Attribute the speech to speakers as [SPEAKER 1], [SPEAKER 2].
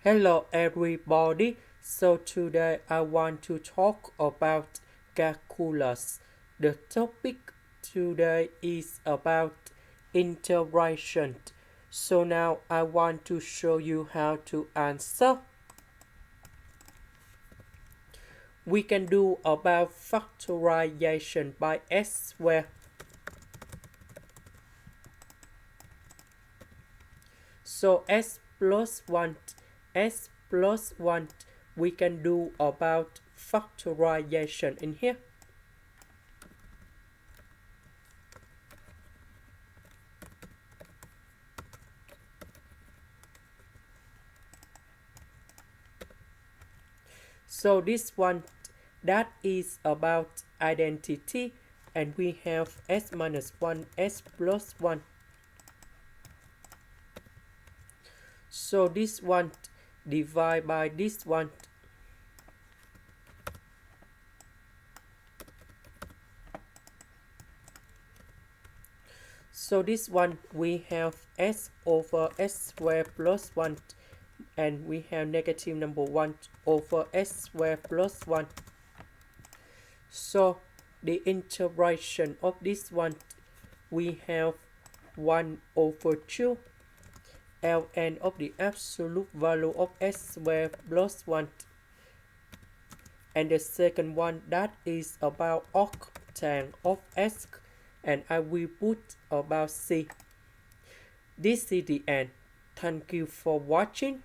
[SPEAKER 1] Hello everybody. So today I want to talk about calculus. The topic today is about integration. So now I want to show you how to answer. We can do about factorization by s squared. So s plus 1, s plus 1, we can do about factorization in here. So this one, that is about identity, and we have s minus 1, s plus 1. So this one divide by this one. So this one we have s over s squared plus 1, and we have negative number 1 over s squared plus 1. So the integration of this one, we have 1 over 2 ln of the absolute value of s squared plus 1. And the second one, that is about octane of s, and I will put about c. This is the end. Thank you for watching.